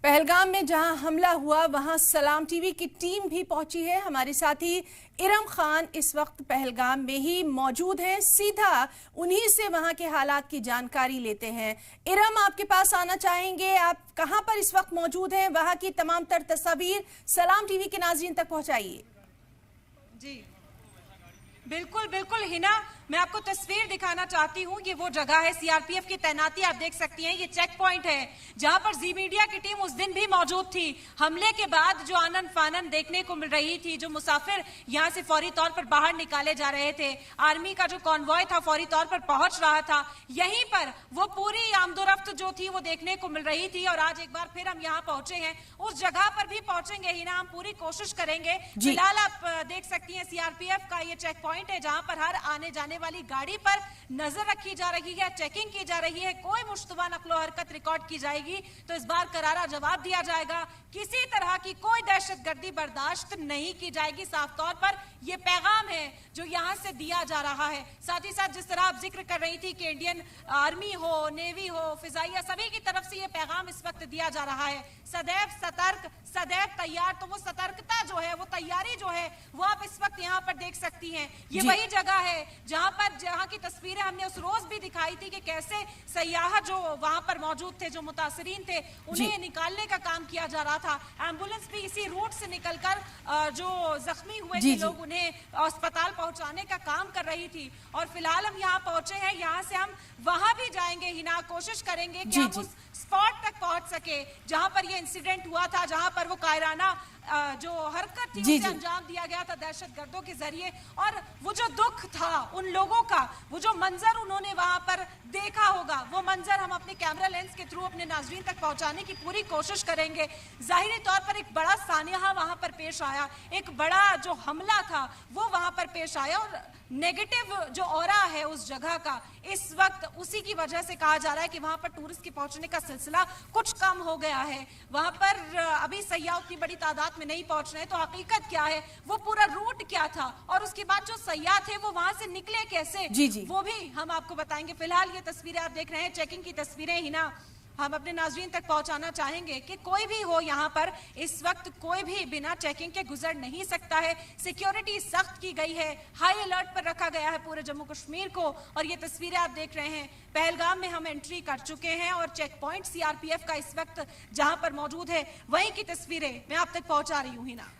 पहलगाम में जहां हमला हुआ वहां सलाम टीवी की टीम भी पहुंची है। हमारे साथी इरम खान इस वक्त पहलगाम में ही मौजूद हैं। सीधा उन्हीं से वहां के हालात की जानकारी लेते हैं। इरम, आपके पास आना चाहेंगे। आप कहां पर इस वक्त मौजूद हैं? वहां की तमाम तर तस्वीर सलाम टीवी के नाज़रीन तक पहुंचाइए। जी बिल्कुल बिल्कुल हिना, मैं आपको तस्वीर दिखाना चाहती हूँ। ये वो जगह है, सीआरपीएफ की तैनाती आप देख सकती हैं। ये चेक पॉइंट है जहां पर जी मीडिया की टीम उस दिन भी मौजूद थी। हमले के बाद जो आनन फानन देखने को मिल रही थी, जो मुसाफिर यहां से फौरी तौर पर बाहर निकाले जा रहे थे, आर्मी का जो कॉन्वॉय था फौरी तौर पर पहुंच रहा था, यहीं पर वो पूरी आमदोरफ्त जो थी वो देखने को मिल रही थी। और आज एक बार फिर हम यहाँ पहुंचे हैं, उस जगह पर भी पहुंचेंगे हिना, हम पूरी कोशिश करेंगे। फिलहाल आप देख सकती हैं सीआरपीएफ का ये चेक पॉइंट है जहां पर हर आने जाने वाली गाड़ी पर नजर रखी जा रही है, चेकिंग की जा रही है। कोई मुश्तबा नकलो हरकत रिकॉर्ड की जाएगी तो इस बार करारा जवाब दिया जाएगा। किसी तरह की कोई दहशतगर्दी बर्दाश्त नहीं की जाएगी। साफ तौर पर यह पैगाम है जो यहां से दिया जा रहा है। साथ ही साथ जिस तरह आप जिक्र कर रही थी कि इंडियन आर्मी हो, नेवी हो, फिजाइया, सभी की तरफ से यह पैगाम इस वक्त दिया जा रहा है, सदैव सतर्क, सदैव तैयार। तो वो सतर्कता जो है, वो तैयारी जो है, वो आप इस वक्त यहाँ पर देख सकती हैं। ये वही जगह है जहां की तस्वीरें हमने उस रोज भी दिखाई थी कि कैसे सयाह जो वहां पर मौजूद थे, जो मुतासरीन थे, उन्हें निकालने का काम किया जा रहा था। एम्बुलेंस भी इसी रूट से निकलकर जो जख्मी हुए थे लोग, उन्हें अस्पताल पहुंचाने का काम कर रही थी। और फिलहाल हम यहाँ पहुंचे हैं, यहाँ से हम वहां भी जाएंगे हिना, कोशिश करेंगे कि हम उस स्पॉट तक पहुंच सके जहां पर यह इंसिडेंट हुआ था, जहां पर वो कायराना जो हरकत थी उसे अंजाम दिया गया था दहशतगर्दों के जरिए। और वो जो दुख था उन लोगों का, वो जो मंजर उन्होंने वहां पर देखा होगा, वो मंजर हम अपने कैमरा लेंस के थ्रू अपने नाजरीन तक पहुंचाने की पूरी कोशिश करेंगे। जाहिरी तौर पर एक बड़ा सानिया वहां पर पेश आया, एक बड़ा जो हमला था वो वहां पर पेश आया। और नेगेटिव जो ऑरा है उस जगह का, इस वक्त उसी की वजह से कहा जा रहा है कि वहां पर टूरिस्ट के पहुंचने का सिलसिला कुछ कम हो गया है। वहां पर अभी सयाह उतनी बड़ी तादाद में नहीं पहुंच रहे। तो हकीकत क्या है, वो पूरा रूट क्या था, और उसके बाद जो सयाह थे वो वहां से निकले कैसे, वो भी हम आपको बताएंगे। फिलहाल ये तस्वीरें आप देख रहे हैं, चेकिंग की तस्वीरें हिना, हम अपने नाजरीन तक पहुंचाना चाहेंगे कि कोई भी हो यहाँ पर इस वक्त कोई भी बिना चेकिंग के गुजर नहीं सकता है। सिक्योरिटी सख्त की गई है, हाई अलर्ट पर रखा गया है पूरे जम्मू कश्मीर को। और ये तस्वीरें आप देख रहे हैं, पहलगाम में हम एंट्री कर चुके हैं और चेक पॉइंट सीआरपीएफ का इस वक्त जहां पर मौजूद है, वहीं की तस्वीरें मैं आप तक पहुंचा रही हूँ हिना।